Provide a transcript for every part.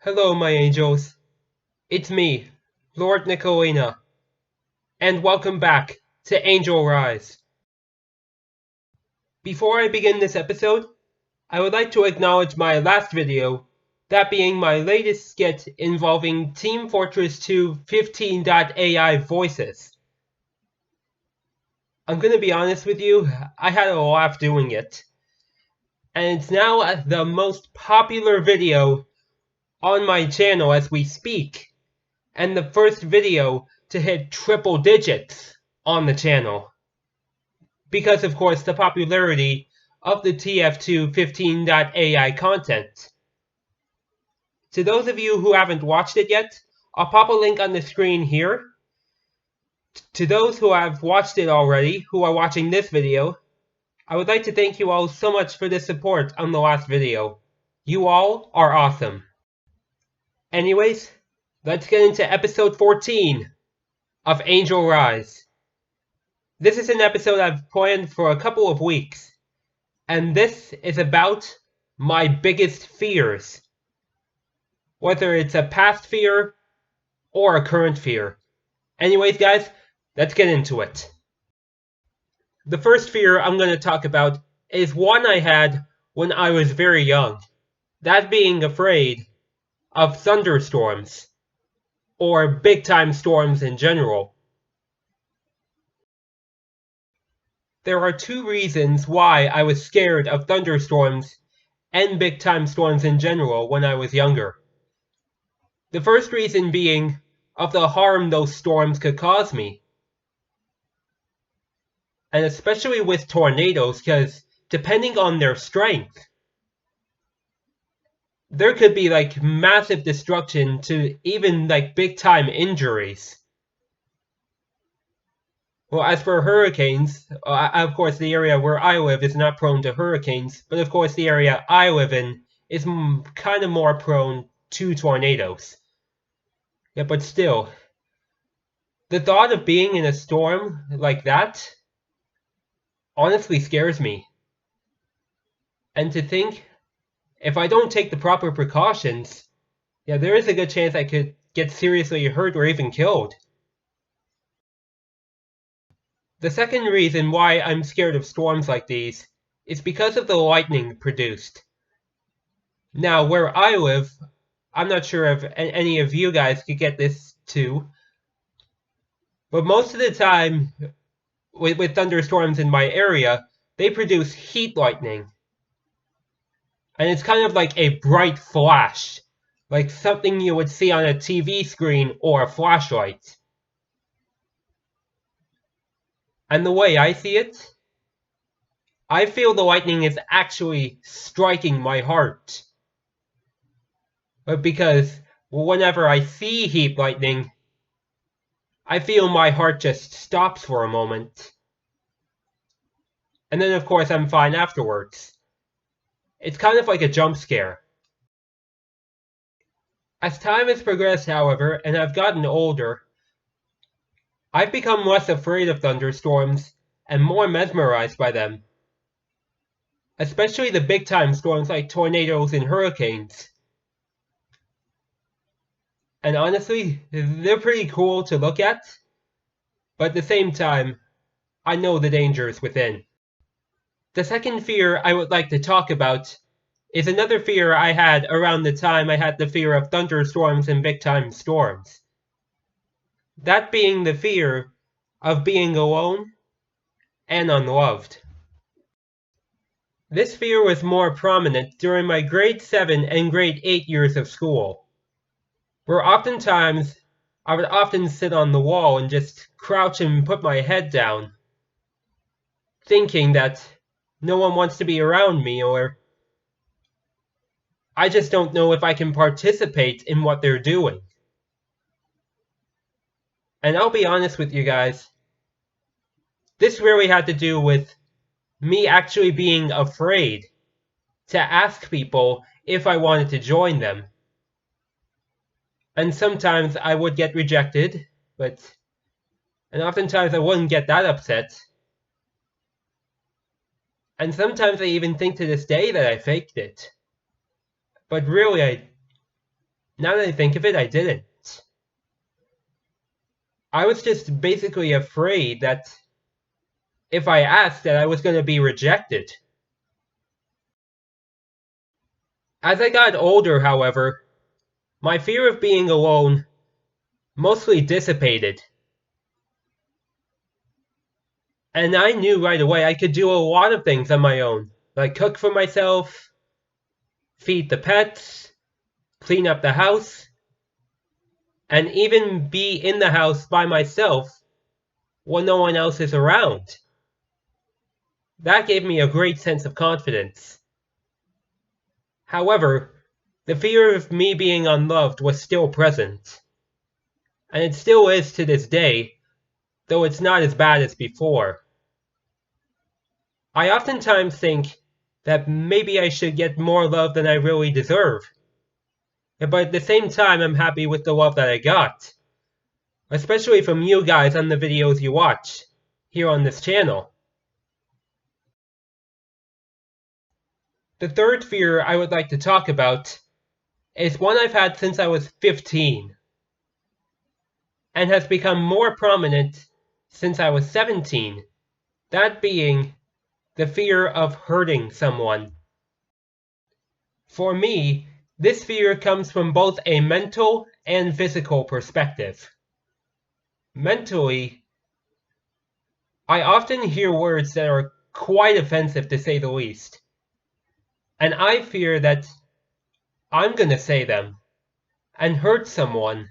Hello, my angels. It's me, Lord Nicholina, and welcome back to Angel Rise. Before I begin this episode, I would like to acknowledge my last video, that being my latest skit involving Team Fortress 2 15.ai voices. I'm gonna be honest with you, I had a laugh doing it. And it's now the most popular video on my channel as we speak, and the first video to hit triple digits on the channel. Because of course the popularity of the TF2 15.ai content. To those of you who haven't watched it yet, I'll pop a link on the screen here. To those who have watched it already, who are watching this video, I would like to thank you all so much for the support on the last video. You all are awesome. Anyways, let's get into episode 14 of Angel Rise. This is an episode I've planned for a couple of weeks, and this is about my biggest fears. Whether it's a past fear or a current fear. Anyways, guys, let's get into it. The first fear I'm going to talk about is one I had when I was very young. That being afraid of thunderstorms, or big-time storms in general. There are two reasons why I was scared of thunderstorms and big-time storms in general when I was younger. The first reason being of the harm those storms could cause me. And especially with tornadoes, because depending on their strength, there could be like massive destruction to even like big-time injuries. Well, as for hurricanes, of course the area where I live is not prone to hurricanes, but of course the area I live in is kind of more prone to tornadoes. Yeah, but still, the thought of being in a storm like that honestly scares me. And to think, if I don't take the proper precautions, yeah, there is a good chance I could get seriously hurt or even killed. The second reason why I'm scared of storms like these is because of the lightning produced. Now, where I live, I'm not sure if any of you guys could get this too, but most of the time with thunderstorms in my area, they produce heat lightning. And it's kind of like a bright flash, like something you would see on a TV screen or a flashlight. And the way I see it, I feel the lightning is actually striking my heart. But because whenever I see heat lightning, I feel my heart just stops for a moment. And then of course I'm fine afterwards. It's kind of like a jump scare. As time has progressed, however, and I've gotten older, I've become less afraid of thunderstorms and more mesmerized by them. Especially the big-time storms like tornadoes and hurricanes. And honestly, they're pretty cool to look at, but at the same time, I know the dangers within. The second fear I would like to talk about is another fear I had around the time I had the fear of thunderstorms and big-time storms. That being the fear of being alone and unloved. This fear was more prominent during my grade 7 and grade 8 years of school, where oftentimes I would often sit on the wall and just crouch and put my head down, thinking that no one wants to be around me, or I just don't know if I can participate in what they're doing. And I'll be honest with you guys, this really had to do with me actually being afraid to ask people if I wanted to join them. And sometimes I would get rejected, and oftentimes I wouldn't get that upset. And sometimes I even think to this day that I faked it. But really, Now that I think of it, I didn't. I was just basically afraid that if I asked that I was going to be rejected. As I got older, however, my fear of being alone mostly dissipated. And I knew right away I could do a lot of things on my own, like cook for myself, feed the pets, clean up the house, and even be in the house by myself when no one else is around. That gave me a great sense of confidence. However, the fear of me being unloved was still present. And it still is to this day, though it's not as bad as before. I oftentimes think that maybe I should get more love than I really deserve. But at the same time, I'm happy with the love that I got. Especially from you guys on the videos you watch here on this channel. The third fear I would like to talk about is one I've had since I was 15 and has become more prominent since I was 17, that being the fear of hurting someone. For me, this fear comes from both a mental and physical perspective. Mentally, I often hear words that are quite offensive to say the least. And I fear that I'm going to say them and hurt someone.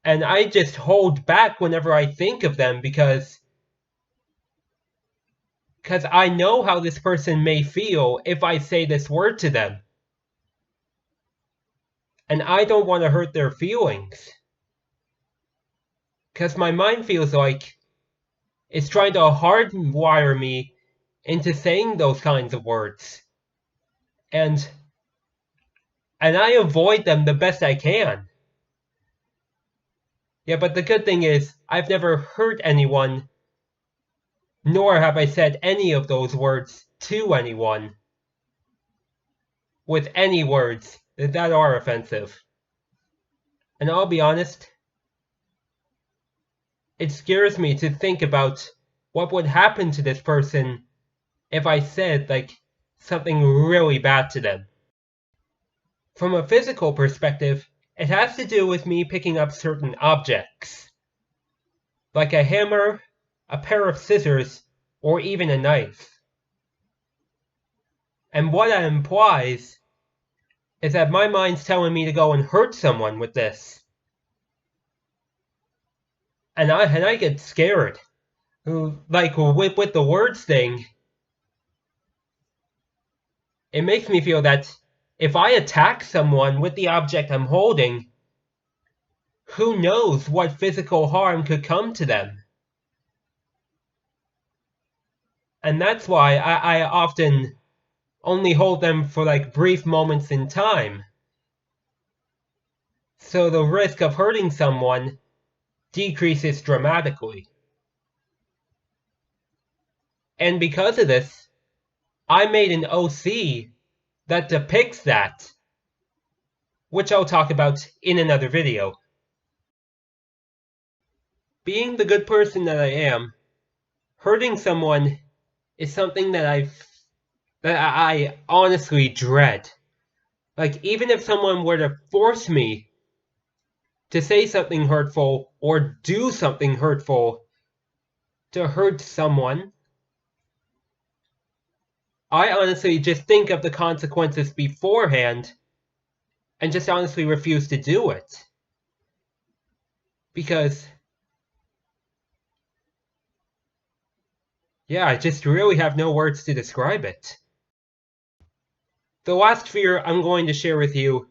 And I just hold back whenever I think of them because I know how this person may feel if I say this word to them. And I don't want to hurt their feelings. Because my mind feels like it's trying to hardwire me into saying those kinds of words. And I avoid them the best I can. Yeah, but the good thing is, I've never hurt anyone, nor have I said any of those words to anyone with any words that are offensive. And I'll be honest, it scares me to think about what would happen to this person if I said, like, something really bad to them. From a physical perspective, it has to do with me picking up certain objects, like a hammer, a pair of scissors, or even a knife. And what that implies is that my mind's telling me to go and hurt someone with this. And I get scared. Like with the words thing, it makes me feel that if I attack someone with the object I'm holding, who knows what physical harm could come to them. And that's why I often only hold them for like brief moments in time. So the risk of hurting someone decreases dramatically. And because of this, I made an OC that depicts that, which I'll talk about in another video. Being the good person that I am, hurting someone is something that I honestly dread. Like, even if someone were to force me to say something hurtful or do something hurtful to hurt someone, I honestly just think of the consequences beforehand and just honestly refuse to do it. Because, yeah, I just really have no words to describe it. The last fear I'm going to share with you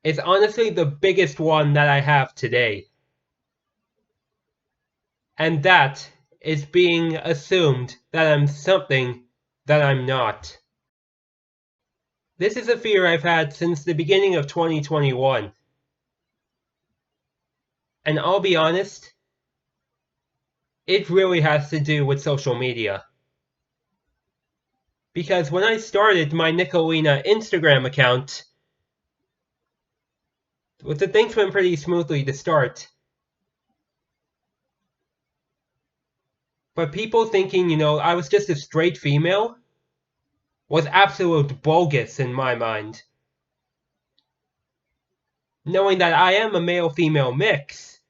is honestly the biggest one that I have today. And that is being assumed that I'm something that I'm not. This is a fear I've had since the beginning of 2021. And I'll be honest, it really has to do with social media. Because when I started my Nicholina Instagram account, the things went pretty smoothly to start. But people thinking, I was just a straight female was absolute bogus in my mind. Knowing that I am a male-female mix,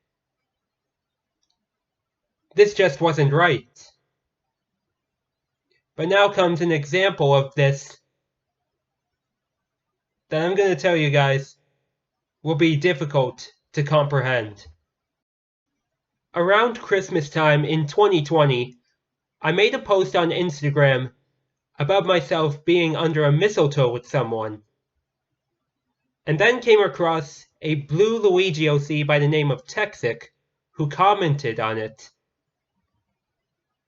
this just wasn't right. But now comes an example of this that I'm going to tell you guys will be difficult to comprehend. Around Christmas time in 2020, I made a post on Instagram about myself being under a mistletoe with someone, and then came across a blue Luigi OC by the name of Texic who commented on it,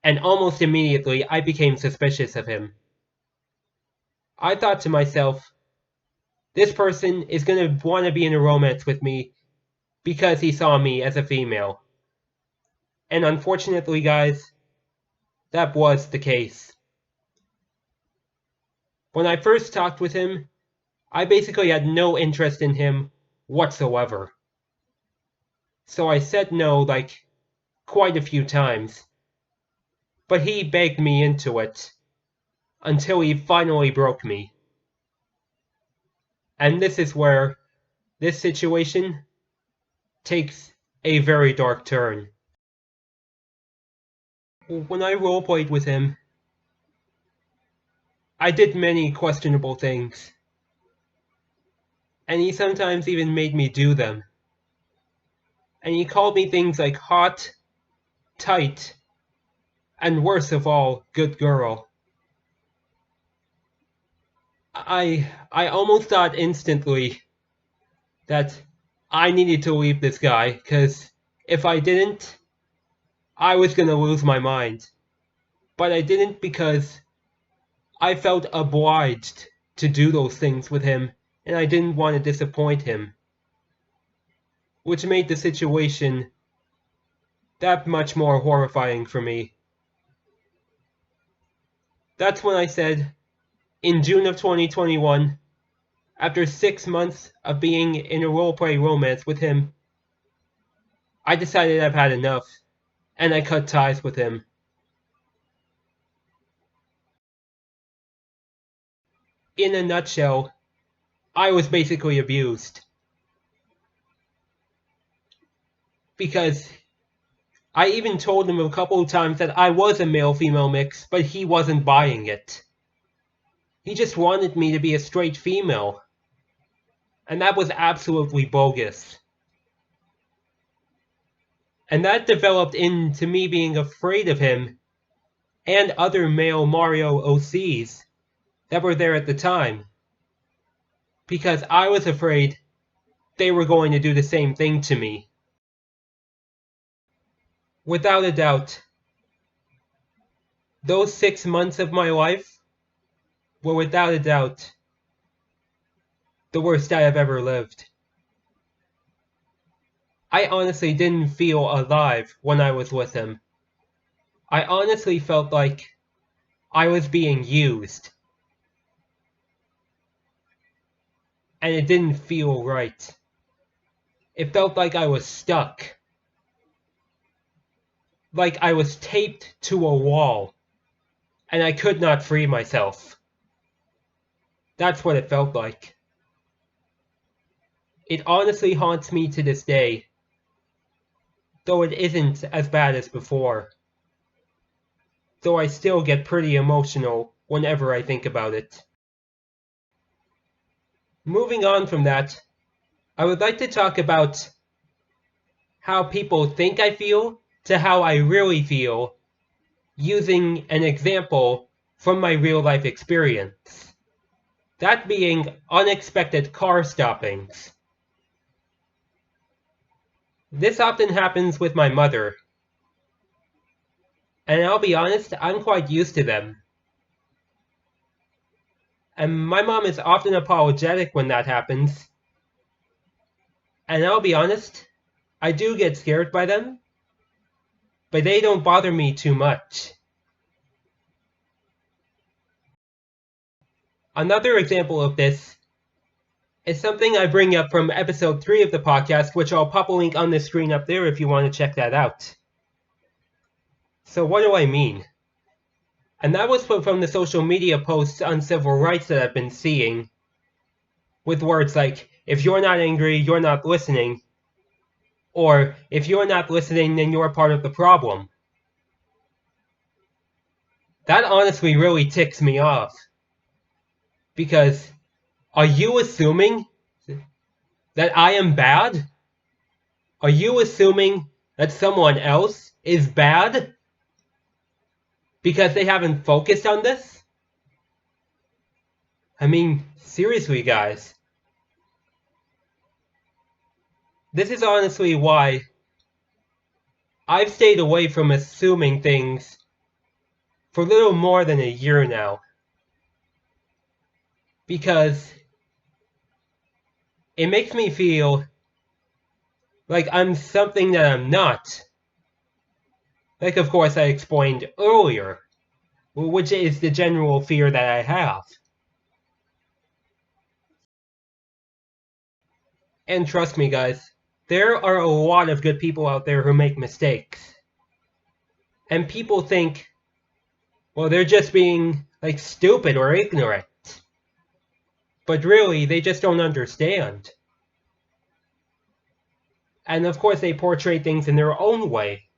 and almost immediately I became suspicious of him. I thought to myself, this person is going to want to be in a romance with me because he saw me as a female. And unfortunately, guys, that was the case. When I first talked with him, I basically had no interest in him whatsoever. So I said no quite a few times. But he begged me into it until he finally broke me. And this is where this situation takes a very dark turn. When I roleplayed with him, I did many questionable things. And he sometimes even made me do them. And he called me things like hot, tight, and worst of all, good girl. I almost thought instantly that I needed to leave this guy, because if I didn't, I was going to lose my mind. But I didn't because I felt obliged to do those things with him, and I didn't want to disappoint him. Which made the situation that much more horrifying for me. That's when I said, in June of 2021, after 6 months of being in a roleplay romance with him, I decided I've had enough, and I cut ties with him. In a nutshell, I was basically abused. Because I even told him a couple of times that I was a male-female mix, but he wasn't buying it. He just wanted me to be a straight female. And that was absolutely bogus. And that developed into me being afraid of him and other male Mario OCs that were there at the time. Because I was afraid they were going to do the same thing to me. Without a doubt, those 6 months of my life were without a doubt the worst I have ever lived. I honestly didn't feel alive when I was with him. I honestly felt like I was being used. And it didn't feel right. It felt like I was stuck. Like I was taped to a wall, and I could not free myself. That's what it felt like. It honestly haunts me to this day, though it isn't as bad as before. Though I still get pretty emotional whenever I think about it. Moving on from that, I would like to talk about how people think I feel to how I really feel, using an example from my real-life experience. That being unexpected car stoppings. This often happens with my mother. And I'll be honest, I'm quite used to them. And my mom is often apologetic when that happens. And I'll be honest, I do get scared by them, but they don't bother me too much. Another example of this is something I bring up from episode 3 of the podcast, which I'll pop a link on the screen up there if you want to check that out. So what do I mean? And that was from the social media posts on civil rights that I've been seeing, with words like, if you're not angry, you're not listening, or if you're not listening, then you're part of the problem. That honestly really ticks me off. Because, are you assuming that I am bad? Are you assuming that someone else is bad because they haven't focused on this? I mean, seriously, guys. This is honestly why I've stayed away from assuming things for a little more than a year now. Because it makes me feel like I'm something that I'm not. Like, of course, I explained earlier, which is the general fear that I have. And trust me, guys, there are a lot of good people out there who make mistakes. And people think, well, they're just being, like, stupid or ignorant. But really, they just don't understand. And of course, they portray things in their own way.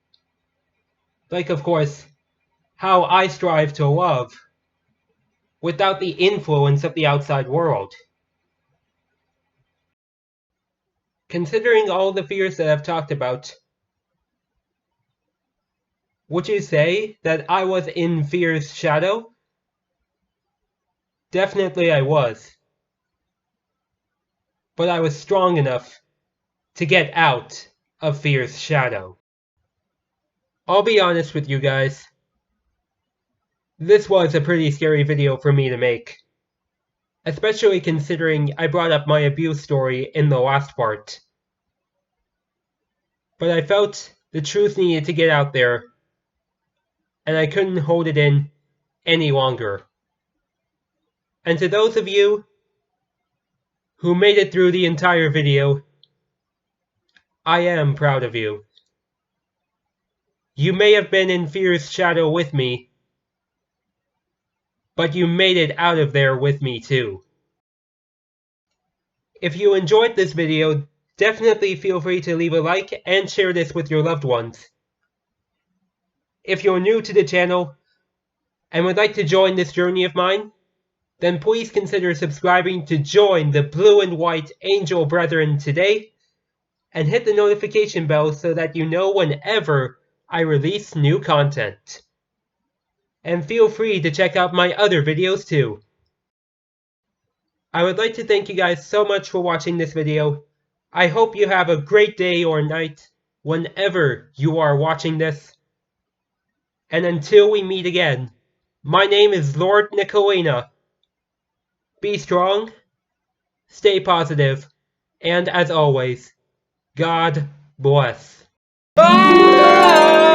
Like, of course, how I strive to love without the influence of the outside world. Considering all the fears that I've talked about, would you say that I was in fear's shadow? Definitely I was. But I was strong enough to get out of fear's shadow. I'll be honest with you guys. This was a pretty scary video for me to make. Especially considering I brought up my abuse story in the last part. But I felt the truth needed to get out there, and I couldn't hold it in any longer. And to those of you who made it through the entire video, I am proud of you. You may have been in fear's shadow with me, but you made it out of there with me too. If you enjoyed this video, definitely feel free to leave a like and share this with your loved ones. If you're new to the channel and would like to join this journey of mine, then please consider subscribing to join the Blue and White Angel Brethren today, and hit the notification bell so that you know whenever I release new content. And feel free to check out my other videos too. I would like to thank you guys so much for watching this video. I hope you have a great day or night whenever you are watching this. And until we meet again, my name is Lord Nicholina. Be strong, stay positive, and as always, God bless. Oh!